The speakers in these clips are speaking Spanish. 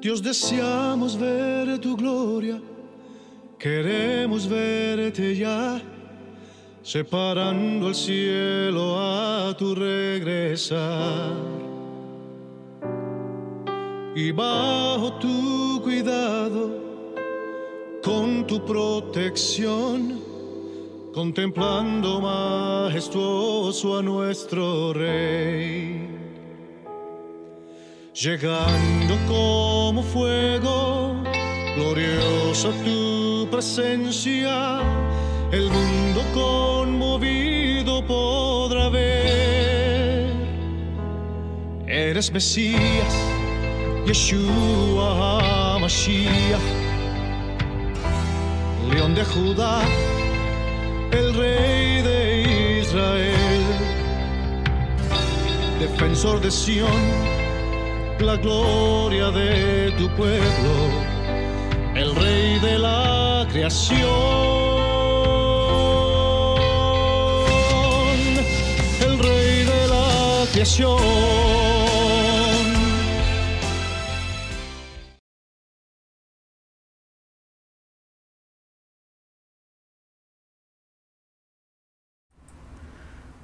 Dios, deseamos ver tu gloria, queremos verte ya, separando el cielo a tu regresar. Y bajo tu cuidado, con tu protección, contemplando majestuoso a nuestro Rey. Llegando como fuego, gloriosa tu presencia, el mundo conmovido podrá ver. Eres Mesías, Yeshua HaMashiach, León de Judá, el Rey de Israel, defensor de Sión, la gloria de tu pueblo, el Rey de la creación, el Rey de la creación.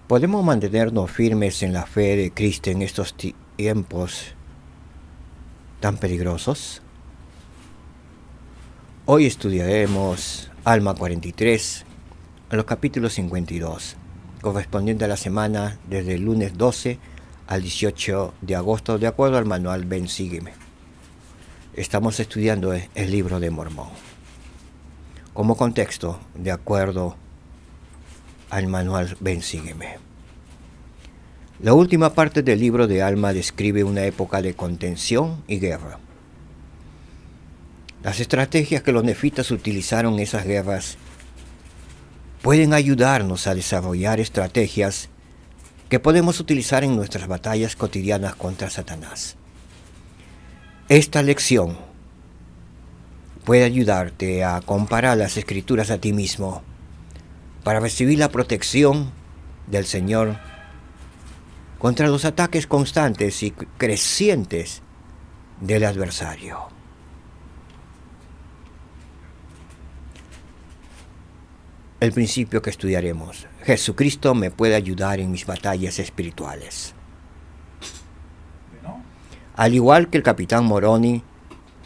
¿Podemos mantenernos firmes en la fe de Cristo en estos tiempos tan peligrosos? Hoy estudiaremos Alma 43, en los capítulos 52, correspondiente a la semana desde el lunes 12 al 18 de agosto, de acuerdo al manual Ven Sígueme. Estamos estudiando el libro de Mormón. Como contexto, de acuerdo al manual Ven Sígueme. La última parte del libro de Alma describe una época de contención y guerra. Las estrategias que los nefitas utilizaron en esas guerras pueden ayudarnos a desarrollar estrategias que podemos utilizar en nuestras batallas cotidianas contra Satanás. Esta lección puede ayudarte a comparar las escrituras a ti mismo para recibir la protección del Señor contra los ataques constantes y crecientes del adversario. El principio que estudiaremos: Jesucristo me puede ayudar en mis batallas espirituales. Al igual que el capitán Moroni,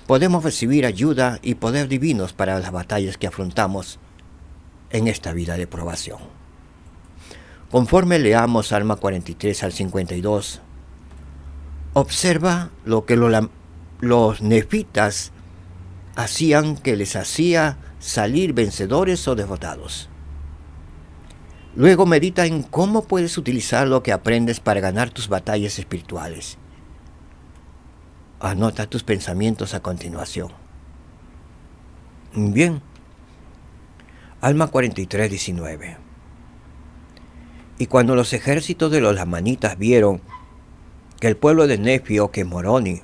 podemos recibir ayuda y poder divinos para las batallas que afrontamos en esta vida de probación. Conforme leamos Alma 43 al 52, observa lo que los nefitas hacían que les hacía salir vencedores o derrotados. Luego medita en cómo puedes utilizar lo que aprendes para ganar tus batallas espirituales. Anota tus pensamientos a continuación. Bien. Alma 43, 19. Y cuando los ejércitos de los lamanitas vieron que el pueblo de Nefio, que Moroni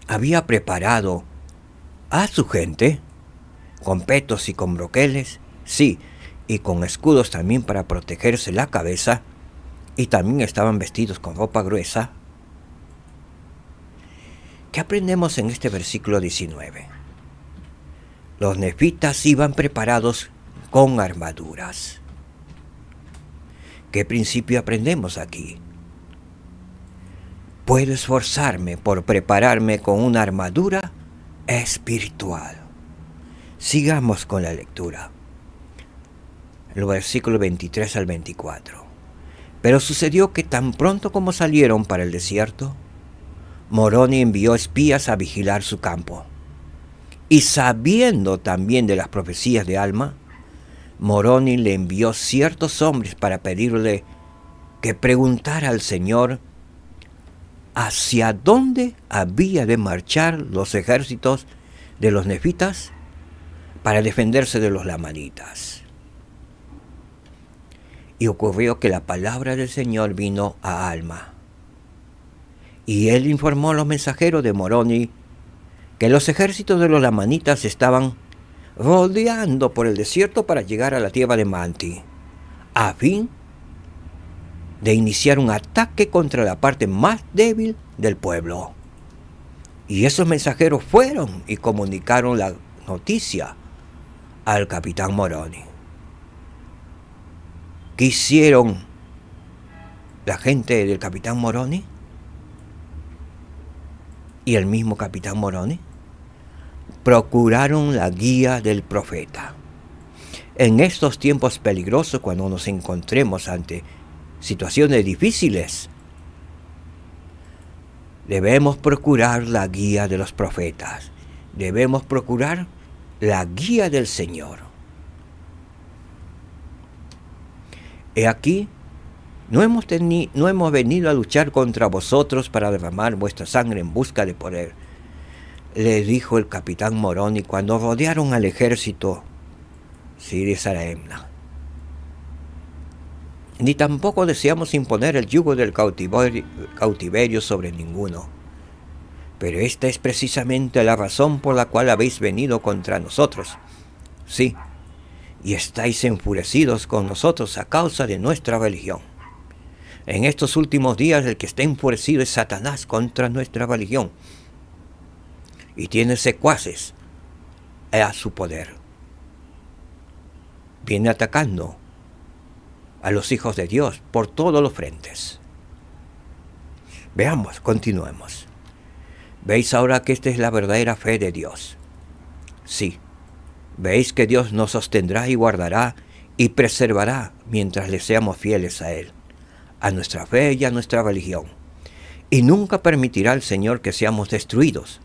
había preparado a su gente, con petos y con broqueles, sí, y con escudos también para protegerse la cabeza, y también estaban vestidos con ropa gruesa. ¿Qué aprendemos en este versículo 19? Los nefitas iban preparados con armaduras. ¿Qué principio aprendemos aquí? Puedo esforzarme por prepararme con una armadura espiritual. Sigamos con la lectura. El versículo 23 al 24. Pero sucedió que tan pronto como salieron para el desierto, Moroni envió espías a vigilar su campo. Y sabiendo también de las profecías de Alma, Moroni le envió ciertos hombres para pedirle que preguntara al Señor hacia dónde había de marchar los ejércitos de los nefitas para defenderse de los lamanitas. Y ocurrió que la palabra del Señor vino a Alma. Y él informó a los mensajeros de Moroni que los ejércitos de los lamanitas estaban rodeando por el desierto para llegar a la tierra de Manti, a fin de iniciar un ataque contra la parte más débil del pueblo. Y esos mensajeros fueron y comunicaron la noticia al capitán Moroni. ¿Qué hicieron la gente del capitán Moroni? Y el mismo capitán Moroni procuraron la guía del profeta. En estos tiempos peligrosos, cuando nos encontremos ante situaciones difíciles, debemos procurar la guía de los profetas. Debemos procurar la guía del Señor. He aquí, no hemos venido a luchar contra vosotros para derramar vuestra sangre en busca de poder, le dijo el capitán Moroni cuando rodearon al ejército de Saraemna. Ni tampoco deseamos imponer el yugo del cautiverio sobre ninguno. Pero esta es precisamente la razón por la cual habéis venido contra nosotros. Sí, y estáis enfurecidos con nosotros a causa de nuestra religión. En estos últimos días el que está enfurecido es Satanás contra nuestra religión. Y tiene secuaces a su poder. Viene atacando a los hijos de Dios por todos los frentes. Veamos, continuemos. ¿Veis ahora que esta es la verdadera fe de Dios? Sí. ¿Veis que Dios nos sostendrá y guardará y preservará mientras le seamos fieles a Él, a nuestra fe y a nuestra religión? Y nunca permitirá el Señor que seamos destruidos,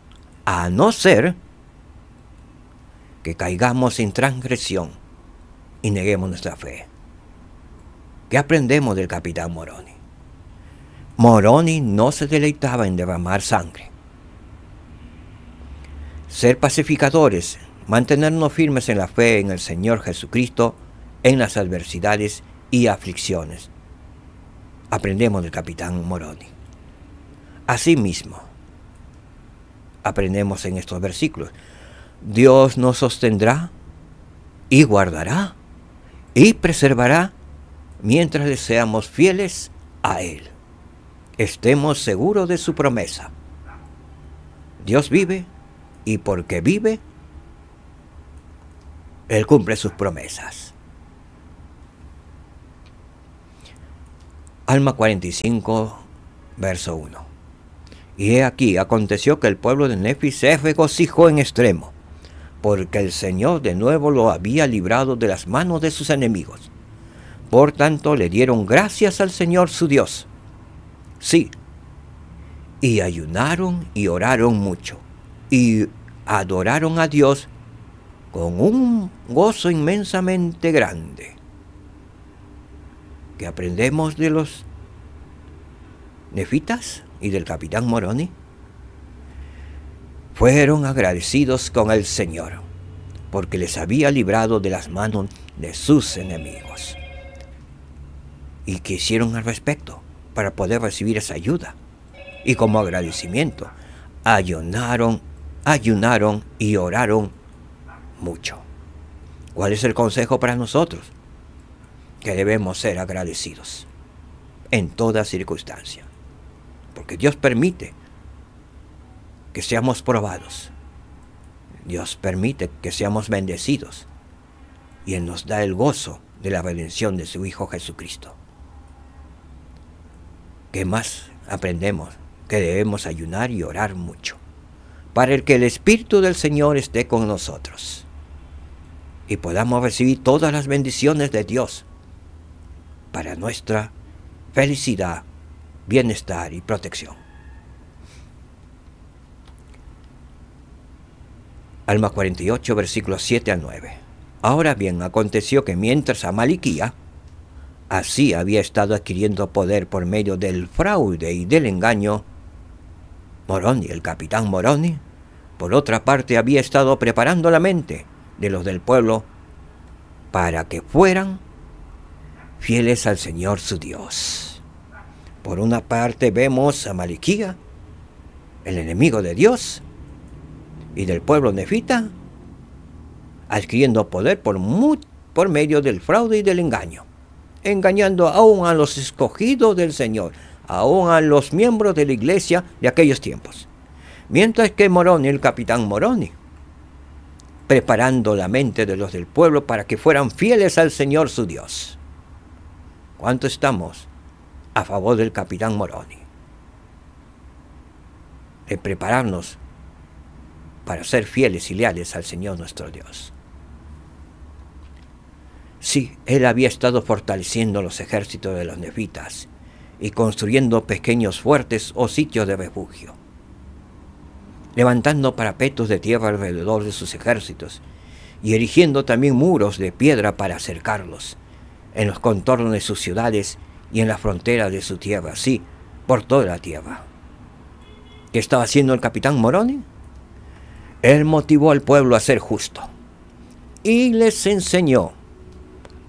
a no ser que caigamos en transgresión y neguemos nuestra fe. ¿Qué aprendemos del capitán Moroni? Moroni no se deleitaba en derramar sangre. Ser pacificadores, mantenernos firmes en la fe en el Señor Jesucristo, en las adversidades y aflicciones. Aprendemos del capitán Moroni. Asimismo, aprendemos en estos versículos. Dios nos sostendrá y guardará y preservará mientras le seamos fieles a Él. Estemos seguros de su promesa. Dios vive y porque vive, Él cumple sus promesas. Alma 45, verso 1. Y he aquí, aconteció que el pueblo de Nefi se regocijó en extremo, porque el Señor de nuevo lo había librado de las manos de sus enemigos. Por tanto, le dieron gracias al Señor su Dios. Sí, y ayunaron y oraron mucho, y adoraron a Dios con un gozo inmensamente grande. ¿Qué aprendemos de los nefitas y del capitán Moroni? Fueron agradecidos con el Señor, porque les había librado de las manos de sus enemigos. ¿Y qué hicieron al respecto para poder recibir esa ayuda? Y como agradecimiento, ayunaron y oraron mucho. ¿Cuál es el consejo para nosotros? Que debemos ser agradecidos en toda circunstancia, porque Dios permite que seamos probados. Dios permite que seamos bendecidos y Él nos da el gozo de la redención de su Hijo Jesucristo. ¿Qué más aprendemos? Que debemos ayunar y orar mucho para que el Espíritu del Señor esté con nosotros y podamos recibir todas las bendiciones de Dios para nuestra felicidad, bienestar y protección. Alma 48, versículos 7 al 9. Ahora bien, aconteció que mientras Amaliquía así había estado adquiriendo poder por medio del fraude y del engaño, Moroni, el capitán Moroni, por otra parte había estado preparando la mente de los del pueblo para que fueran fieles al Señor su Dios. Por una parte vemos a Amaliquía, el enemigo de Dios y del pueblo nefita, adquiriendo poder por medio del fraude y del engaño, engañando aún a los escogidos del Señor, aún a los miembros de la iglesia de aquellos tiempos. Mientras que Moroni, el capitán Moroni, preparando la mente de los del pueblo para que fueran fieles al Señor su Dios. ¿Cuánto estamos a favor del capitán Moroni? De prepararnos para ser fieles y leales al Señor nuestro Dios. Sí, él había estado fortaleciendo los ejércitos de los nefitas y construyendo pequeños fuertes o sitios de refugio, levantando parapetos de tierra alrededor de sus ejércitos y erigiendo también muros de piedra para cercarlos en los contornos de sus ciudades y en la frontera de su tierra, sí, por toda la tierra. ¿Qué estaba haciendo el capitán Moroni? Él motivó al pueblo a ser justo y les enseñó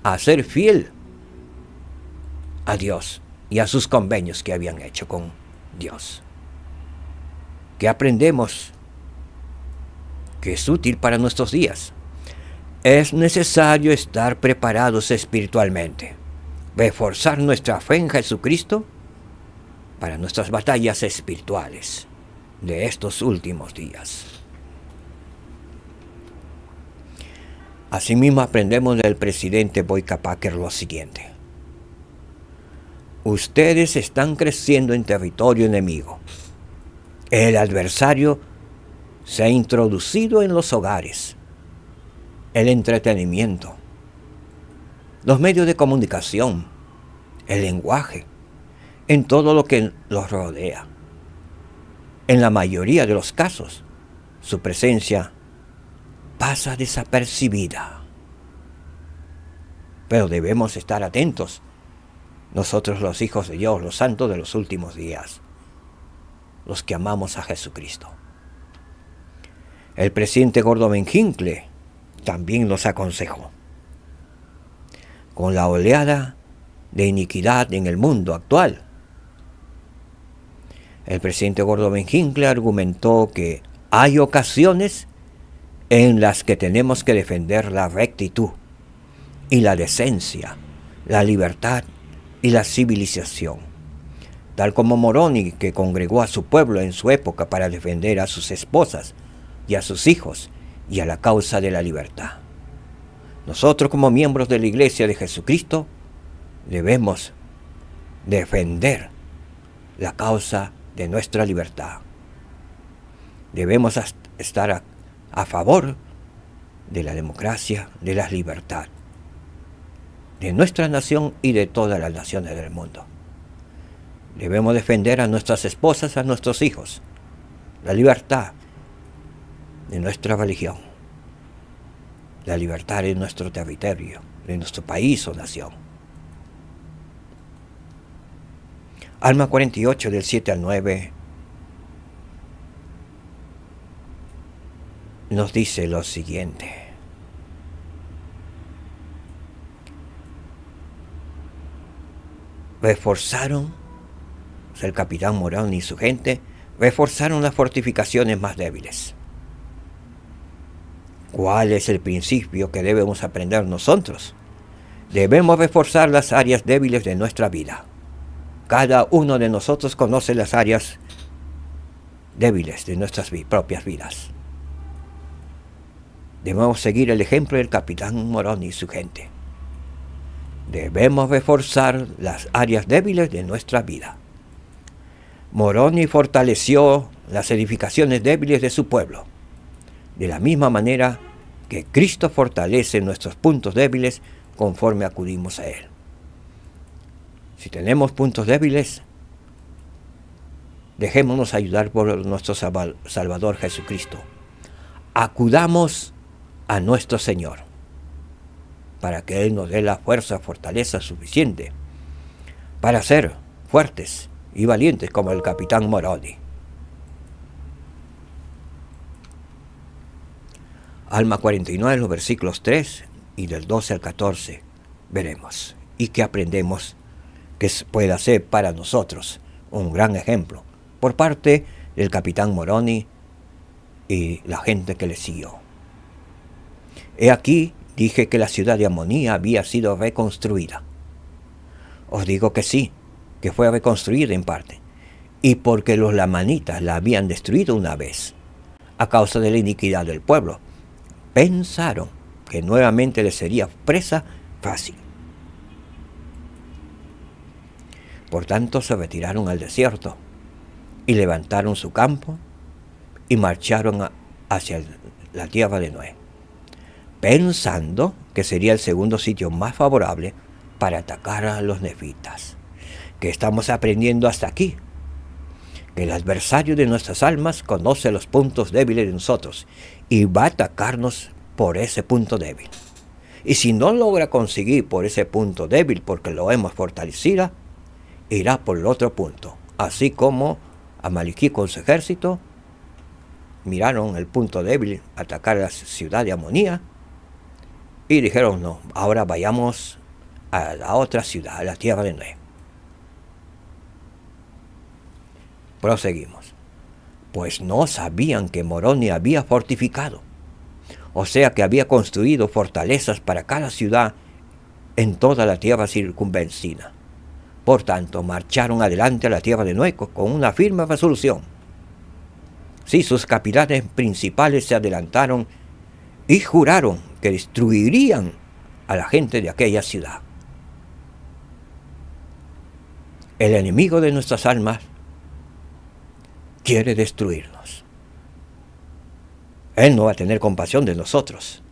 a ser fiel a Dios y a sus convenios que habían hecho con Dios. ¿Qué aprendemos que es útil para nuestros días? Es necesario estar preparados espiritualmente, reforzar nuestra fe en Jesucristo para nuestras batallas espirituales de estos últimos días. Asimismo, aprendemos del presidente Boyka Packer lo siguiente: ustedes están creciendo en territorio enemigo. El adversario se ha introducido en los hogares, el entretenimiento, los medios de comunicación, el lenguaje, en todo lo que los rodea. En la mayoría de los casos, su presencia pasa desapercibida. Pero debemos estar atentos, nosotros los hijos de Dios, los santos de los últimos días, los que amamos a Jesucristo. El presidente Gordon B. Hinckley también nos aconsejó: con la oleada de iniquidad en el mundo actual, el presidente Gordon B. Hinckley argumentó que hay ocasiones en las que tenemos que defender la rectitud y la decencia, la libertad y la civilización, tal como Moroni, que congregó a su pueblo en su época para defender a sus esposas y a sus hijos y a la causa de la libertad. Nosotros, como miembros de la Iglesia de Jesucristo, debemos defender la causa de nuestra libertad. Debemos estar a favor de la democracia, de la libertad, de nuestra nación y de todas las naciones del mundo. Debemos defender a nuestras esposas, a nuestros hijos, la libertad de nuestra religión, la libertad de nuestro territorio, de nuestro país o nación. Alma 48, del 7 al 9, nos dice lo siguiente: reforzaron, el capitán Moroni y su gente reforzaron las fortificaciones más débiles. ¿Cuál es el principio que debemos aprender nosotros? Debemos reforzar las áreas débiles de nuestra vida. Cada uno de nosotros conoce las áreas débiles de nuestras propias vidas. Debemos seguir el ejemplo del capitán Moroni y su gente. Debemos reforzar las áreas débiles de nuestra vida. Moroni fortaleció las edificaciones débiles de su pueblo, de la misma manera que Cristo fortalece nuestros puntos débiles conforme acudimos a Él. Si tenemos puntos débiles, dejémonos ayudar por nuestro Salvador Jesucristo. Acudamos a nuestro Señor para que Él nos dé la fuerza, fortaleza suficiente para ser fuertes y valientes como el capitán Moroni. Alma 49, los versículos 3 y del 12 al 14 veremos y que aprendemos que pueda ser para nosotros un gran ejemplo por parte del capitán Moroni y la gente que le siguió. He aquí, dije que la ciudad de Amonía había sido reconstruida. Os digo que sí, que fue reconstruida en parte, y porque los lamanitas la habían destruido una vez, a causa de la iniquidad del pueblo, pensaron que nuevamente les sería presa fácil. Por tanto se retiraron al desierto y levantaron su campo y marcharon hacia la tierra de Noé, pensando que sería el segundo sitio más favorable para atacar a los nefitas. Que estamos aprendiendo hasta aquí, que el adversario de nuestras almas conoce los puntos débiles de nosotros y va a atacarnos por ese punto débil. Y si no logra conseguir por ese punto débil porque lo hemos fortalecido, irá por el otro punto. Así como Amalekí con su ejército miraron el punto débil, atacar la ciudad de Amonía, y dijeron: no, ahora vayamos a la otra ciudad, a la tierra de Noé. Proseguimos. Pues no sabían que Moroni había fortificado, o sea que había construido fortalezas para cada ciudad en toda la tierra circunvencina. Por tanto, marcharon adelante a la tierra de Noé con una firme resolución. Sí, sus capitanes principales se adelantaron y juraron que destruirían a la gente de aquella ciudad. El enemigo de nuestras almas quiere destruirnos. Él no va a tener compasión de nosotros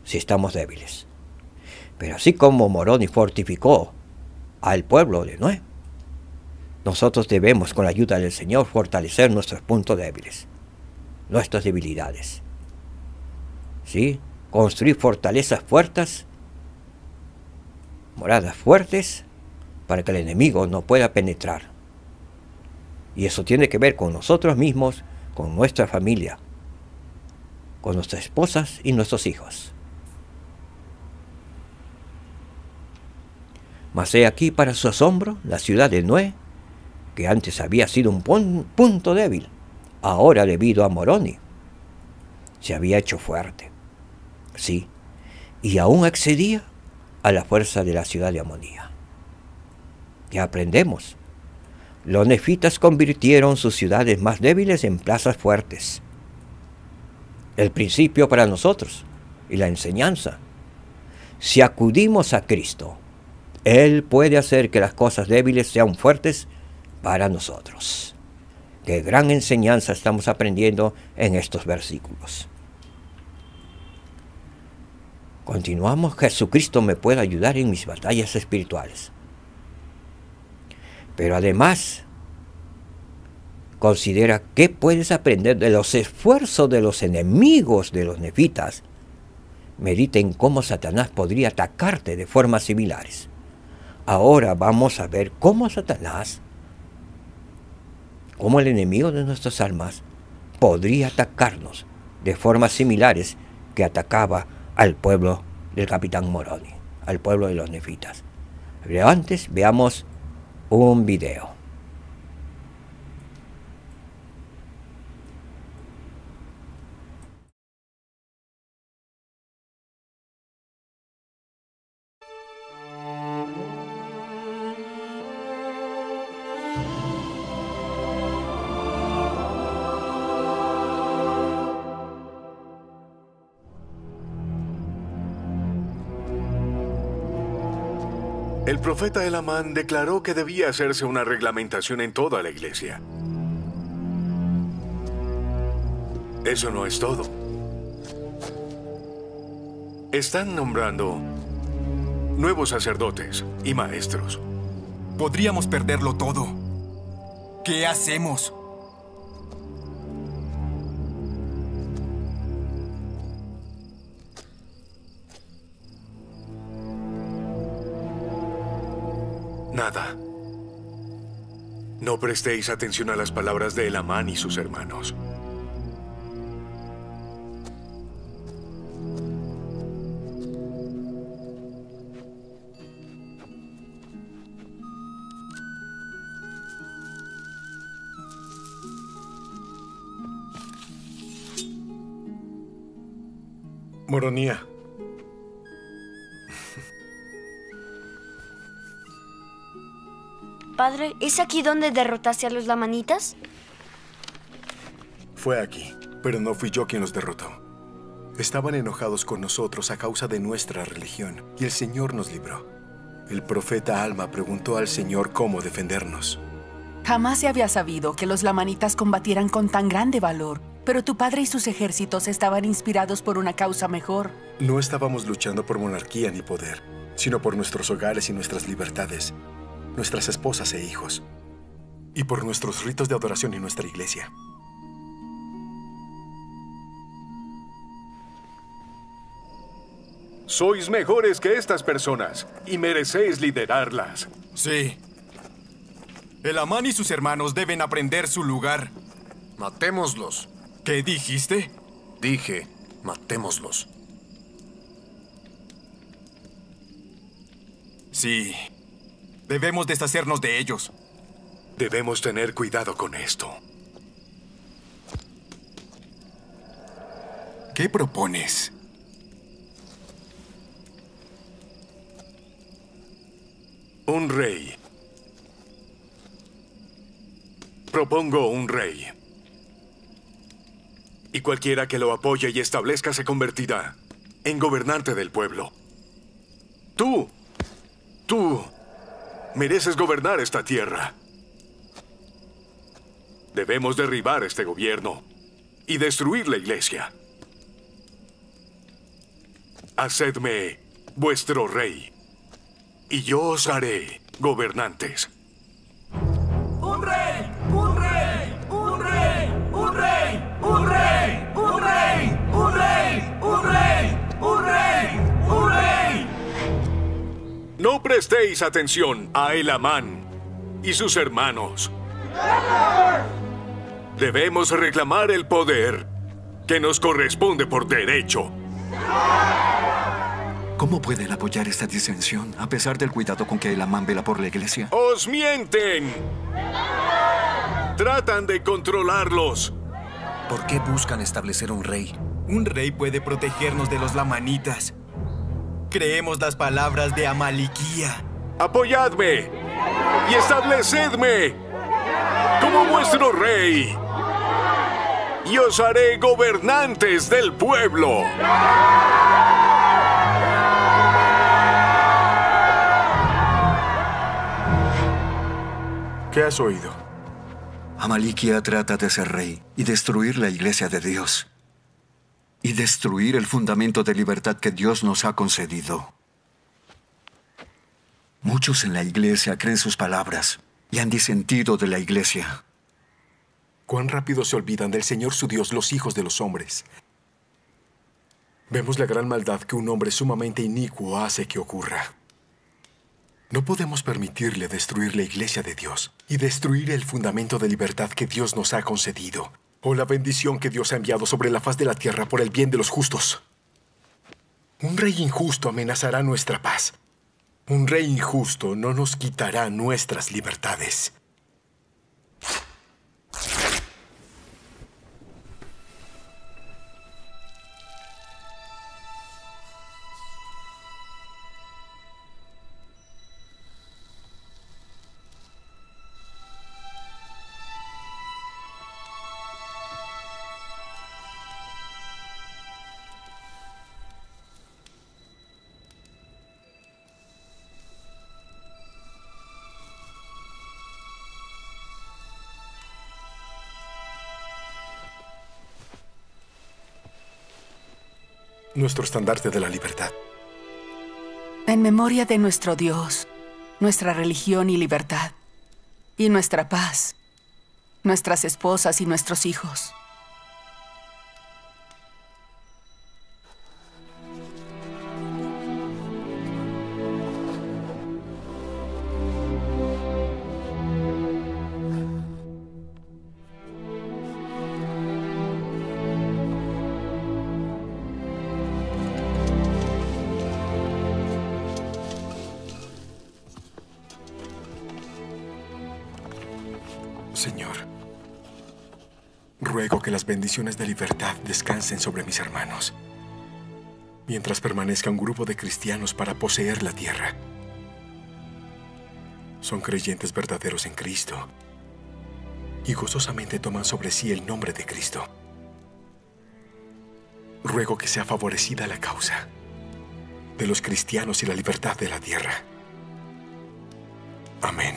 si estamos débiles. Pero así como Moroni fortificó al pueblo de Noé, nosotros debemos, con la ayuda del Señor, fortalecer nuestros puntos débiles, nuestras debilidades. ¿Sí? Construir fortalezas fuertes, moradas fuertes, para que el enemigo no pueda penetrar. Y eso tiene que ver con nosotros mismos, con nuestra familia, con nuestras esposas y nuestros hijos. Mas he aquí, para su asombro, la ciudad de Noé, que antes había sido un punto débil, ahora debido a Moroni, se había hecho fuerte. Sí, y aún excedía a la fuerza de la ciudad de Amonía. ¿Qué aprendemos? Los nefitas convirtieron sus ciudades más débiles en plazas fuertes. El principio para nosotros y la enseñanza. Si acudimos a Cristo, Él puede hacer que las cosas débiles sean fuertes para nosotros. Qué gran enseñanza estamos aprendiendo en estos versículos. Continuamos. Jesucristo me puede ayudar en mis batallas espirituales. Pero además, considera qué puedes aprender de los esfuerzos de los enemigos de los nefitas. Medita en cómo Satanás podría atacarte de formas similares. Ahora vamos a ver cómo Satanás, cómo el enemigo de nuestras almas, podría atacarnos de formas similares que atacaba al pueblo del capitán Moroni, al pueblo de los nefitas. Pero antes veamos un video. El profeta Elamán declaró que debía hacerse una reglamentación en toda la iglesia. Eso no es todo. Están nombrando nuevos sacerdotes y maestros. Podríamos perderlo todo. ¿Qué hacemos? Nada. No prestéis atención a las palabras de Elamán y sus hermanos. Moronía. Padre, ¿es aquí donde derrotaste a los lamanitas? Fue aquí, pero no fui yo quien los derrotó. Estaban enojados con nosotros a causa de nuestra religión, y el Señor nos libró. El profeta Alma preguntó al Señor cómo defendernos. Jamás se había sabido que los lamanitas combatieran con tan grande valor, pero tu padre y sus ejércitos estaban inspirados por una causa mejor. No estábamos luchando por monarquía ni poder, sino por nuestros hogares y nuestras libertades, nuestras esposas e hijos, y por nuestros ritos de adoración en nuestra iglesia. Sois mejores que estas personas y merecéis liderarlas. Sí. El Amán y sus hermanos deben aprender su lugar. Matémoslos. ¿Qué dijiste? Dije, matémoslos. Sí. Debemos deshacernos de ellos. Debemos tener cuidado con esto. ¿Qué propones? Un rey. Propongo un rey. Y cualquiera que lo apoye y establezca se convertirá en gobernante del pueblo. Tú mereces gobernar esta tierra. Debemos derribar este gobierno y destruir la iglesia. Hacedme vuestro rey, y yo os haré gobernantes. ¡Un rey! ¡Un rey! ¡Un rey! ¡Un rey! ¡Un rey! ¡Un rey! ¡Un rey! ¡Un rey! ¡Un rey! ¡Un rey! No prestéis atención a El Amán y sus hermanos. Debemos reclamar el poder que nos corresponde por derecho. ¿Cómo pueden apoyar esta disensión, a pesar del cuidado con que el Amán vela por la iglesia? ¡Os mienten! Tratan de controlarlos. ¿Por qué buscan establecer un rey? Un rey puede protegernos de los lamanitas. Creemos las palabras de Amaliquía. ¡Apoyadme! ¡Y establecedme como vuestro rey! ¡Y os haré gobernantes del pueblo! ¿Qué has oído? Amaliquía trata de ser rey y destruir la iglesia de Dios. Y destruir el fundamento de libertad que Dios nos ha concedido. Muchos en la iglesia creen sus palabras y han disentido de la iglesia. Cuán rápido se olvidan del Señor su Dios los hijos de los hombres. Vemos la gran maldad que un hombre sumamente inicuo hace que ocurra. No podemos permitirle destruir la iglesia de Dios y destruir el fundamento de libertad que Dios nos ha concedido, o la bendición que Dios ha enviado sobre la faz de la tierra por el bien de los justos. Un rey injusto amenazará nuestra paz. Un rey injusto no nos quitará nuestras libertades. Nuestro estandarte de la libertad. En memoria de nuestro Dios, nuestra religión y libertad, y nuestra paz, nuestras esposas y nuestros hijos. Señor, ruego que las bendiciones de libertad descansen sobre mis hermanos, mientras permanezca un grupo de cristianos para poseer la tierra. son creyentes verdaderos en Cristo y gozosamente toman sobre sí el nombre de Cristo. Ruego que sea favorecida la causa de los cristianos y la libertad de la tierra. Amén.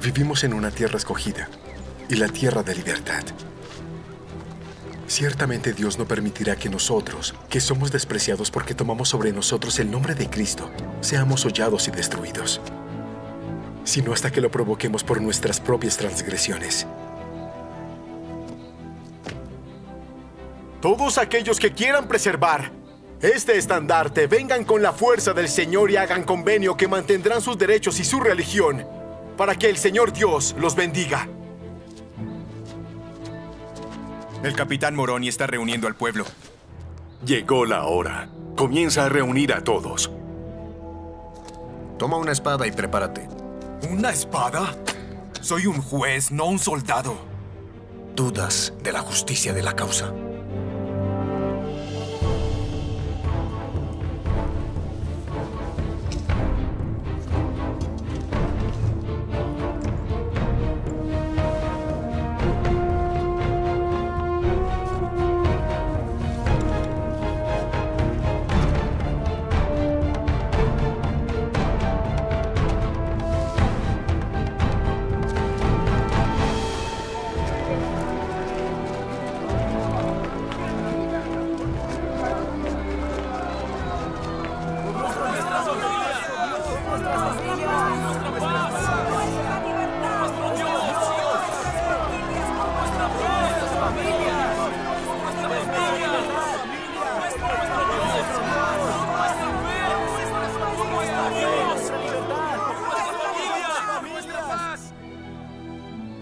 Vivimos en una tierra escogida y la tierra de libertad. Ciertamente Dios no permitirá que nosotros, que somos despreciados porque tomamos sobre nosotros el nombre de Cristo, seamos hollados y destruidos, sino hasta que lo provoquemos por nuestras propias transgresiones. Todos aquellos que quieran preservar este estandarte, vengan con la fuerza del Señor y hagan convenio que mantendrán sus derechos y su religión, para que el Señor Dios los bendiga. El capitán Moroni está reuniendo al pueblo. Llegó la hora. Comienza a reunir a todos. Toma una espada y prepárate. ¿Una espada? Soy un juez, no un soldado. ¿Dudas de la justicia de la causa?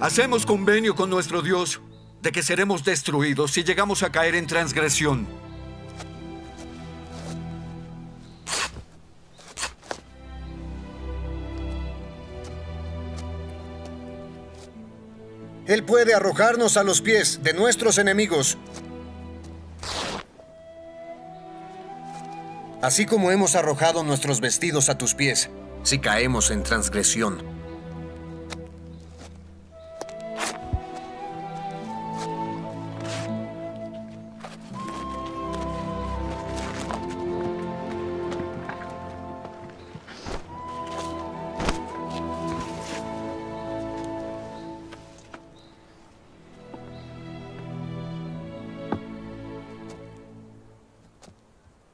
Hacemos convenio con nuestro Dios de que seremos destruidos si llegamos a caer en transgresión. Él puede arrojarnos a los pies de nuestros enemigos, así como hemos arrojado nuestros vestidos a tus pies. Si caemos en transgresión,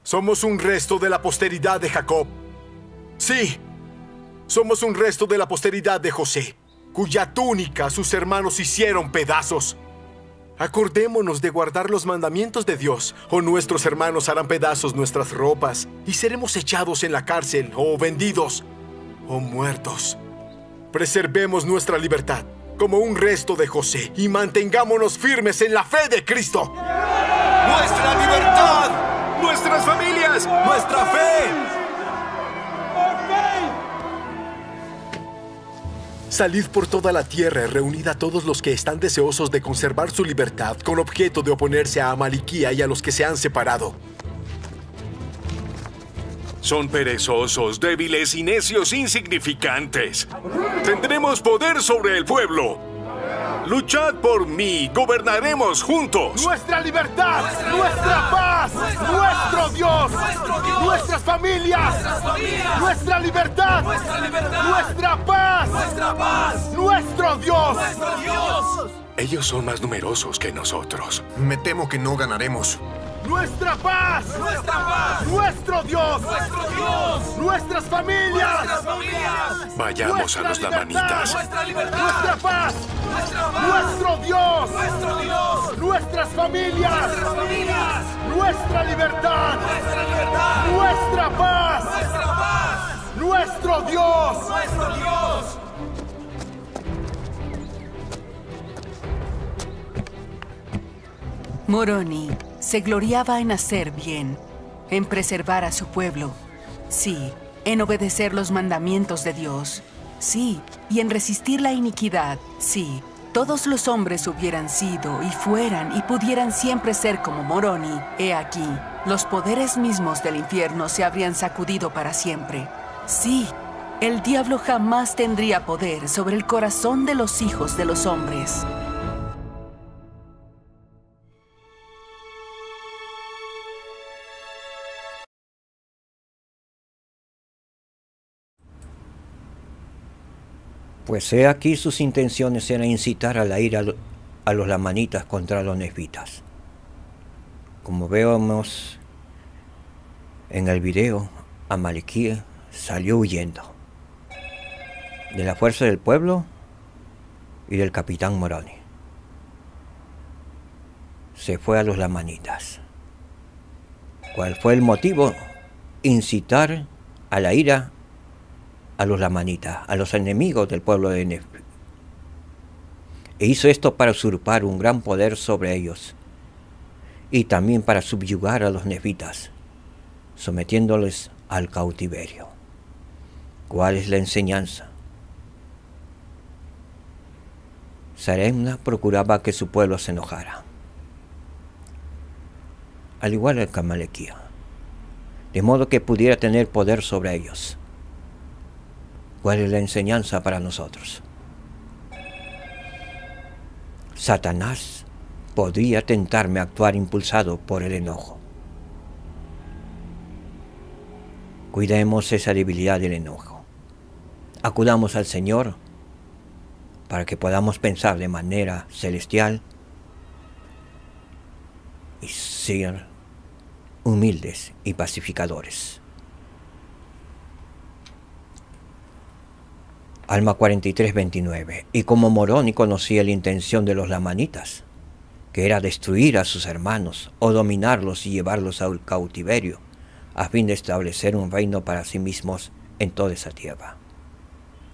Somos un resto de la posteridad de Jacob. Sí, somos un resto de la posteridad de José, cuya túnica sus hermanos hicieron pedazos. Acordémonos de guardar los mandamientos de Dios, o nuestros hermanos harán pedazos nuestras ropas, y seremos echados en la cárcel, o vendidos, o muertos. Preservemos nuestra libertad, como un resto de José, y mantengámonos firmes en la fe de Cristo. ¡Nuestra libertad! ¡Nuestras familias! ¡Nuestra fe! Salid por toda la tierra y reunid a todos los que están deseosos de conservar su libertad con objeto de oponerse a Amaliquía y a los que se han separado. Son perezosos, débiles y necios insignificantes. Tendremos poder sobre el pueblo. Luchad por mí, gobernaremos juntos. ¡Nuestra libertad! ¡Nuestra paz! ¡Nuestro Dios! ¡Nuestras familias! ¡Nuestra libertad! ¡Nuestra paz! ¡Nuestro Dios! Ellos son más numerosos que nosotros. Me temo que no ganaremos. ¡Nuestra paz! ¡Nuestra paz! ¡Nuestro Dios! ¡Nuestro Dios! ¡Nuestras familias! ¡Nuestras familias! Vayamos a los lamanitas. ¡Nuestra libertad! ¡Nuestra paz! ¡Nuestra paz! ¡Nuestro Dios! ¡Nuestro Dios! ¡Nuestras familias! ¡Nuestras familias! ¡Nuestra libertad! ¡Nuestra libertad! ¡Nuestra paz! ¡Nuestra paz! ¡Nuestro Dios! ¡Nuestro Dios! Moroni se gloriaba en hacer bien, en preservar a su pueblo, sí, en obedecer los mandamientos de Dios, sí, y en resistir la iniquidad, sí, todos los hombres hubieran sido y fueran y pudieran siempre ser como Moroni, he aquí, los poderes mismos del infierno se habrían sacudido para siempre. Sí, el diablo jamás tendría poder sobre el corazón de los hijos de los hombres. Pues he aquí sus intenciones eran incitar a la ira a los lamanitas contra los nefitas. Como vemos en el video, Amalequía salió huyendo de la fuerza del pueblo y del capitán Moroni. Se fue a los lamanitas. ¿Cuál fue el motivo? Incitar a la ira a los lamanitas, a los enemigos del pueblo de Nef. E hizo esto para usurpar un gran poder sobre ellos y también para subyugar a los nefitas, sometiéndoles al cautiverio. ¿Cuál es la enseñanza? Saremna procuraba que su pueblo se enojara, al igual que Amalequía, de modo que pudiera tener poder sobre ellos. ¿Cuál es la enseñanza para nosotros? Satanás podría tentarme a actuar impulsado por el enojo. Cuidemos esa debilidad del enojo. Acudamos al Señor para que podamos pensar de manera celestial y ser humildes y pacificadores. Alma 43, 29. Y como Moroni conocía la intención de los lamanitas, que era destruir a sus hermanos o dominarlos y llevarlos al cautiverio, a fin de establecer un reino para sí mismos en toda esa tierra.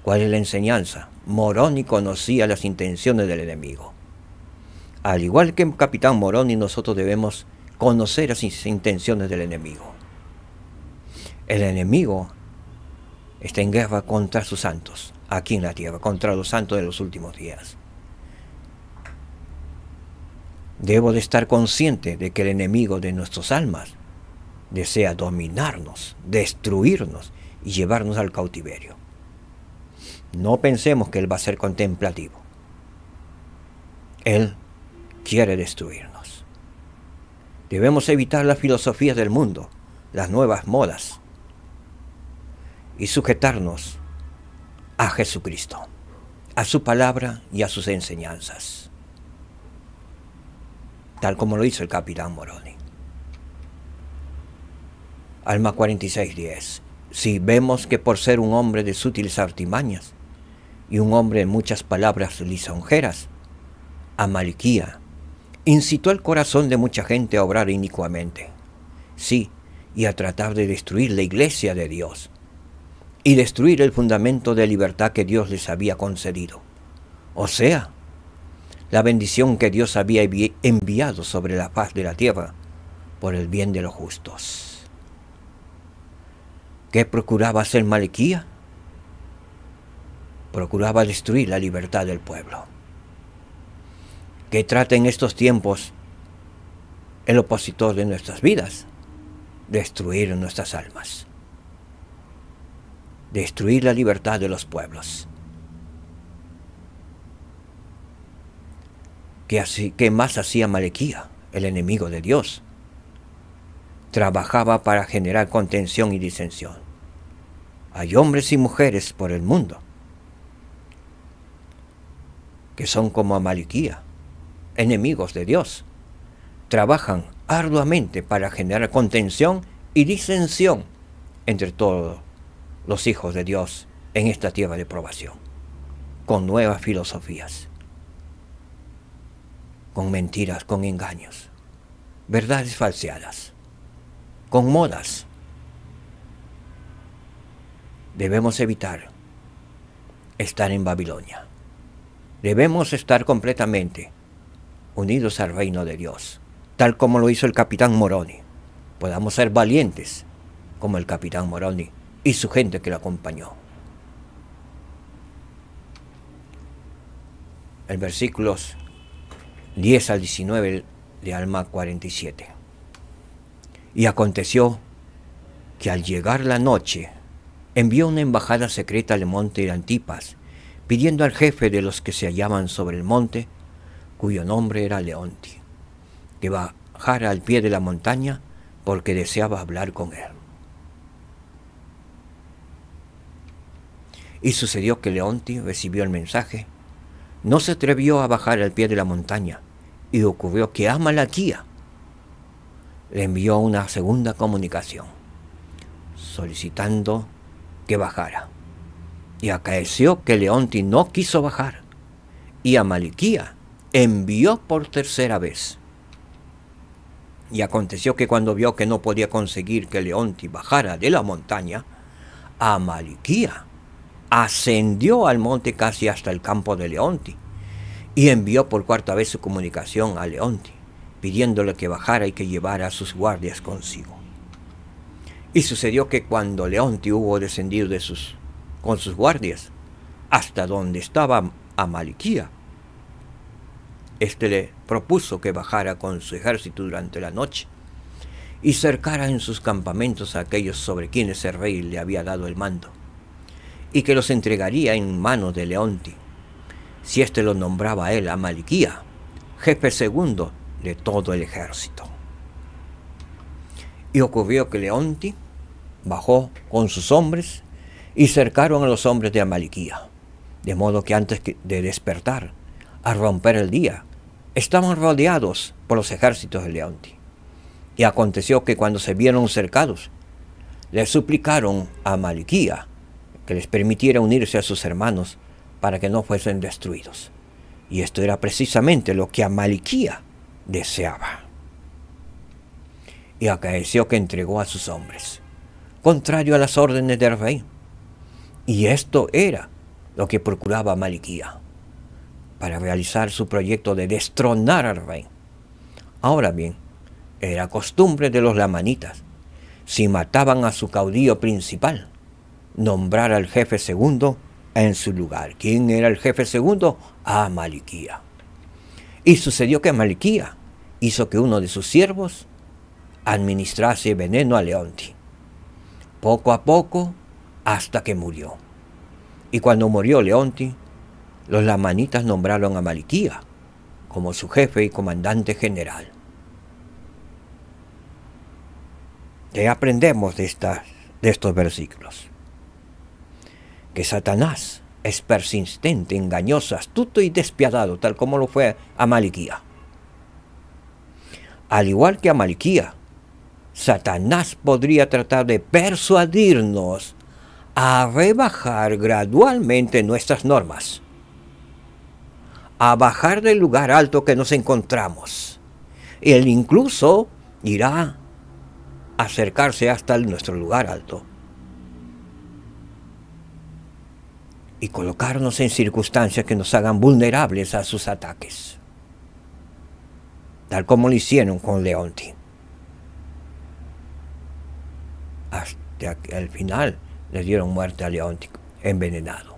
¿Cuál es la enseñanza? Moroni conocía las intenciones del enemigo. Al igual que el capitán Moroni, nosotros debemos conocer las intenciones del enemigo. El enemigo está en guerra contra sus santos, aquí en la tierra, contra los santos de los últimos días. Debo de estar consciente de que el enemigo de nuestras almas desea dominarnos, destruirnos y llevarnos al cautiverio. No pensemos que él va a ser contemplativo. Él quiere destruirnos. Debemos evitar las filosofías del mundo, las nuevas modas, y sujetarnos a Jesucristo, a su palabra y a sus enseñanzas, tal como lo hizo el capitán Moroni. Alma 46, 10. Si vemos que por ser un hombre de sutiles artimañas y un hombre de muchas palabras lisonjeras, Amalequía incitó el corazón de mucha gente a obrar inicuamente, sí, y a tratar de destruir la iglesia de Dios y destruir el fundamento de libertad que Dios les había concedido, o sea, la bendición que Dios había enviado sobre la faz de la tierra por el bien de los justos. ¿Qué procuraba hacer Amalequía? Procuraba destruir la libertad del pueblo. ¿Qué trata en estos tiempos el opositor de nuestras vidas? Destruir nuestras almas. Destruir la libertad de los pueblos. ¿Qué más hacía Amalequía, el enemigo de Dios? Trabajaba para generar contención y disensión. Hay hombres y mujeres por el mundo que son como Amalequía, enemigos de Dios. Trabajan arduamente para generar contención y disensión entre todos los hijos de Dios en esta tierra de probación, con nuevas filosofías, con mentiras, con engaños, verdades falseadas, con modas. Debemos evitar estar en Babilonia. Debemos estar completamente unidos al reino de Dios, tal como lo hizo el capitán Moroni. Podamos ser valientes como el capitán Moroni y su gente que lo acompañó. el versículos 10 al 19 de Alma 47. Y aconteció que al llegar la noche, envió una embajada secreta al monte de Antipas, pidiendo al jefe de los que se hallaban sobre el monte, cuyo nombre era Leonti, que bajara al pie de la montaña porque deseaba hablar con él. Y sucedió que Leonti recibió el mensaje, no se atrevió a bajar al pie de la montaña, y ocurrió que Amaliquía le envió una segunda comunicación, solicitando que bajara. Y acaeció que Leonti no quiso bajar, y Amaliquía envió por tercera vez. Y aconteció que cuando vio que no podía conseguir que Leonti bajara de la montaña, Amaliquía ascendió al monte casi hasta el campo de Leonti, y envió por cuarta vez su comunicación a Leonti, pidiéndole que bajara y que llevara a sus guardias consigo. Y sucedió que cuando Leonti hubo descendido con sus guardias hasta donde estaba Amaliquía, éste le propuso que bajara con su ejército durante la noche y cercara en sus campamentos a aquellos sobre quienes el rey le había dado el mando, y que los entregaría en manos de Leonti, si éste lo nombraba a él Amaliquía, jefe segundo de todo el ejército. Y ocurrió que Leonti bajó con sus hombres y cercaron a los hombres de Amaliquía, de modo que antes de despertar, al romper el día, estaban rodeados por los ejércitos de Leonti. Y aconteció que cuando se vieron cercados, le suplicaron a Amaliquía que les permitiera unirse a sus hermanos para que no fuesen destruidos. Y esto era precisamente lo que Amaliquía deseaba. Y acaeció que entregó a sus hombres, contrario a las órdenes del rey. Y esto era lo que procuraba Amaliquía, para realizar su proyecto de destronar al rey. Ahora bien, era costumbre de los lamanitas, si mataban a su caudillo principal, nombrar al jefe segundo en su lugar. ¿Quién era el jefe segundo? Amaliquía. Y sucedió que Amaliquía hizo que uno de sus siervos administrase veneno a Leonti, poco a poco hasta que murió. Y cuando murió Leonti, los lamanitas nombraron a Amaliquía como su jefe y comandante general. ¿Qué aprendemos de estos versículos? Que Satanás es persistente, engañoso, astuto y despiadado, tal como lo fue Amaliquía. Al igual que Amaliquía, Satanás podría tratar de persuadirnos a rebajar gradualmente nuestras normas, a bajar del lugar alto que nos encontramos. Y él incluso irá a acercarse hasta nuestro lugar alto y colocarnos en circunstancias que nos hagan vulnerables a sus ataques, tal como lo hicieron con Leonti. Hasta que al final le dieron muerte a Leonti envenenado.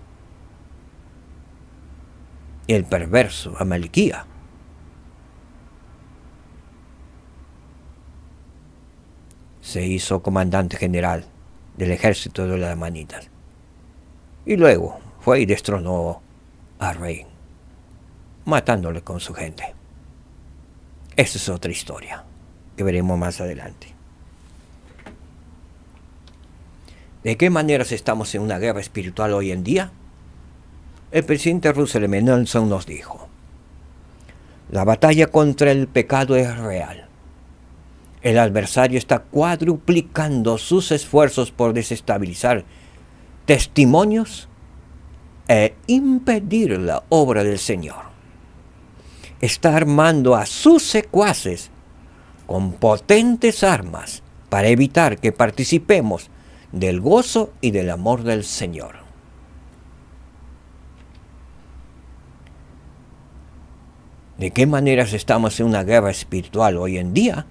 Y el perverso Amaliquía se hizo comandante general del ejército de los lamanitas. Y luego fue y destronó al rey, matándole con su gente. Esa es otra historia que veremos más adelante. ¿De qué maneras estamos en una guerra espiritual hoy en día? El presidente Russell M. Nelson nos dijo: la batalla contra el pecado es real. El adversario está cuadruplicando sus esfuerzos por desestabilizar testimonios e impedir la obra del Señor. Está armando a sus secuaces con potentes armas para evitar que participemos del gozo y del amor del Señor. ¿De qué maneras estamos en una guerra espiritual hoy en día?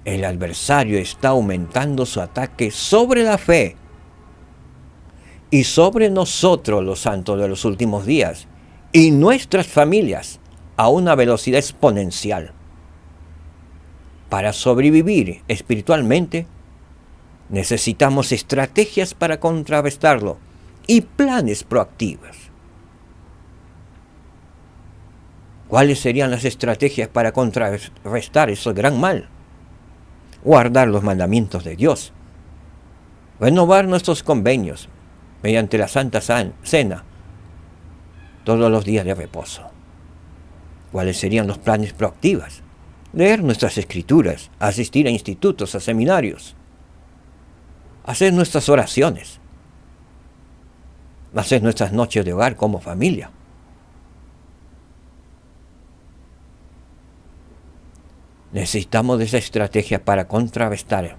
El adversario está aumentando su ataque sobre la fe y sobre nosotros, los santos de los últimos días, y nuestras familias a una velocidad exponencial. Para sobrevivir espiritualmente, necesitamos estrategias para contrarrestarlo y planes proactivos. ¿Cuáles serían las estrategias para contrarrestar ese gran mal? Guardar los mandamientos de Dios, renovar nuestros convenios mediante la Santa Cena todos los días de reposo. ¿Cuáles serían los planes proactivos? Leer nuestras escrituras, asistir a institutos, a seminarios, hacer nuestras oraciones, hacer nuestras noches de hogar como familia. Necesitamos de esa estrategia para contrarrestar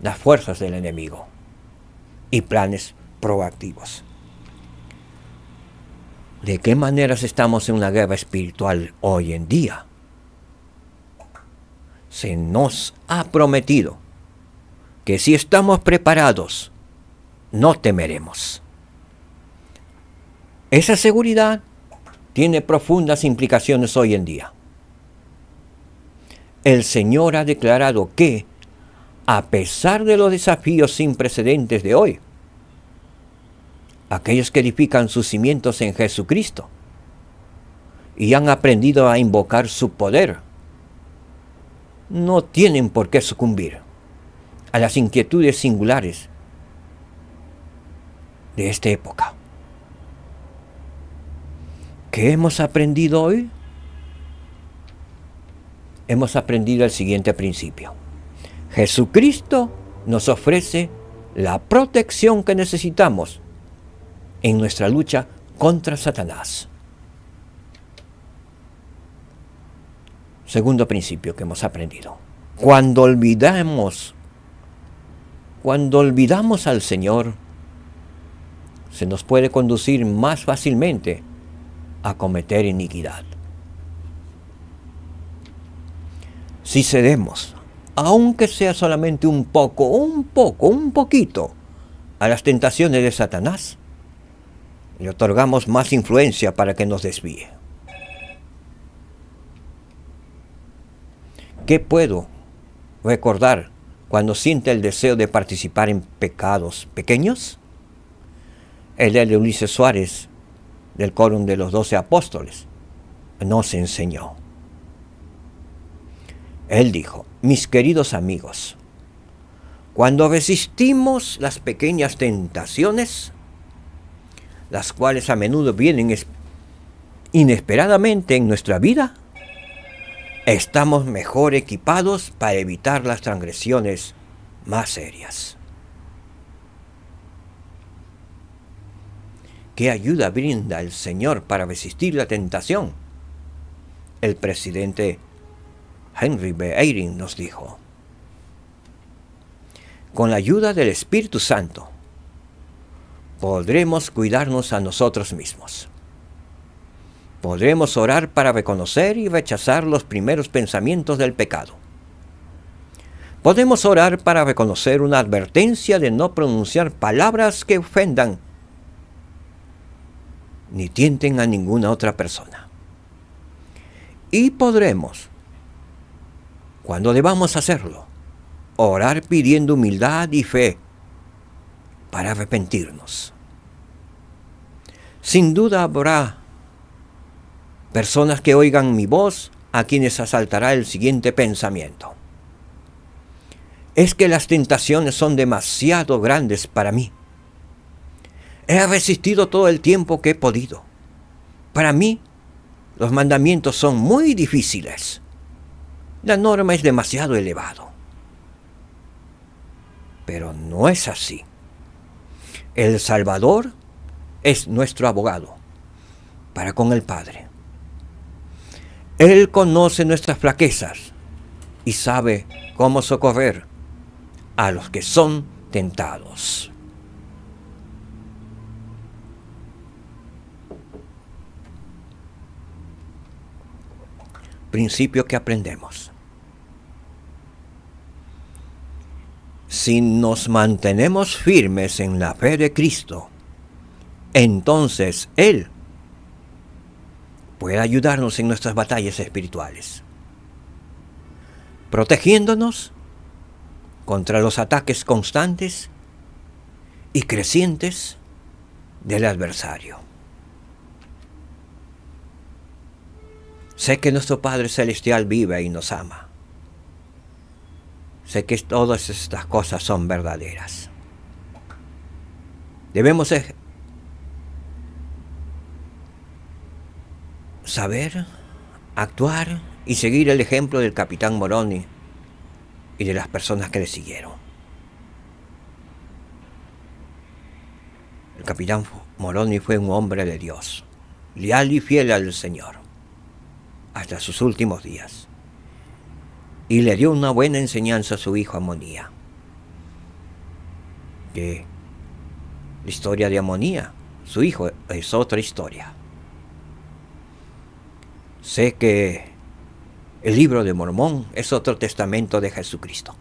las fuerzas del enemigo y planes proactivos. ¿De qué maneras estamos en una guerra espiritual hoy en día? Se nos ha prometido que si estamos preparados, no temeremos. Esa seguridad tiene profundas implicaciones hoy en día. El Señor ha declarado que, a pesar de los desafíos sin precedentes de hoy, aquellos que edifican sus cimientos en Jesucristo y han aprendido a invocar su poder, no tienen por qué sucumbir a las inquietudes singulares de esta época. ¿Qué hemos aprendido hoy? Hemos aprendido el siguiente principio. Jesucristo nos ofrece la protección que necesitamos en nuestra lucha contra Satanás. Segundo principio que hemos aprendido. Cuando olvidamos al Señor, se nos puede conducir más fácilmente a cometer iniquidad. Si cedemos, aunque sea solamente un poquito, a las tentaciones de Satanás, le otorgamos más influencia para que nos desvíe. ¿Qué puedo recordar cuando siente el deseo de participar en pecados pequeños? El de Ulises Suárez, del Quórum de los 12 Apóstoles, nos enseñó. Él dijo: mis queridos amigos, cuando resistimos las pequeñas tentaciones, las cuales a menudo vienen inesperadamente en nuestra vida, estamos mejor equipados para evitar las transgresiones más serias. ¿Qué ayuda brinda el Señor para resistir la tentación? El presidente Henry B. Eyring nos dijo: con la ayuda del Espíritu Santo, podremos cuidarnos a nosotros mismos. Podremos orar para reconocer y rechazar los primeros pensamientos del pecado. Podemos orar para reconocer una advertencia de no pronunciar palabras que ofendan ni tienten a ninguna otra persona. Y podremos, cuando debamos hacerlo, orar pidiendo humildad y fe para arrepentirnos. Sin duda habrá personas que oigan mi voz a quienes asaltará el siguiente pensamiento: es que las tentaciones son demasiado grandes para mí. He resistido todo el tiempo que he podido. Para mí, los mandamientos son muy difíciles. La norma es demasiado elevado. Pero no es así. El Salvador es nuestro abogado para con el Padre. Él conoce nuestras flaquezas y sabe cómo socorrer a los que son tentados. Principio que aprendemos. Si nos mantenemos firmes en la fe de Cristo, entonces Él pueda ayudarnos en nuestras batallas espirituales, protegiéndonos contra los ataques constantes y crecientes del adversario. Sé que nuestro Padre Celestial vive y nos ama. Sé que todas estas cosas son verdaderas. Debemos saber, actuar y seguir el ejemplo del capitán Moroni y de las personas que le siguieron. El capitán Moroni fue un hombre de Dios, leal y fiel al Señor, hasta sus últimos días. Y le dio una buena enseñanza a su hijo Amonía. Que la historia de Amonía, su hijo, es otra historia. Sé que el libro de Mormón es otro testamento de Jesucristo,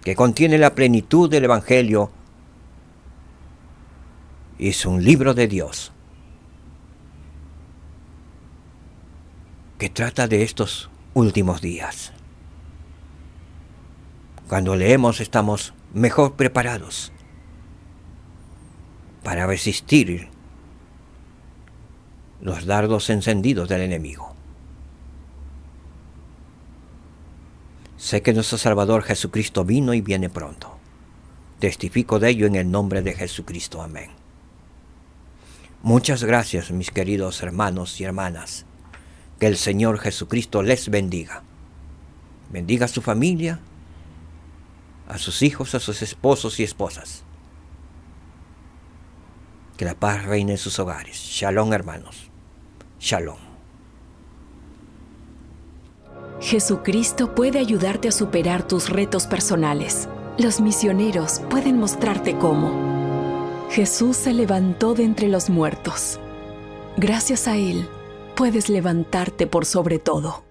que contiene la plenitud del Evangelio. Es un libro de Dios que trata de estos últimos días. Cuando leemos estamos mejor preparados para resistir los dardos encendidos del enemigo. Sé que nuestro Salvador Jesucristo vino y viene pronto. Testifico de ello en el nombre de Jesucristo. Amén. Muchas gracias, mis queridos hermanos y hermanas. Que el Señor Jesucristo les bendiga. Bendiga a su familia, a sus hijos, a sus esposos y esposas. Que la paz reine en sus hogares. Shalom, hermanos. Shalom. Jesucristo puede ayudarte a superar tus retos personales. Los misioneros pueden mostrarte cómo. Jesús se levantó de entre los muertos. Gracias a Él, puedes levantarte por sobre todo.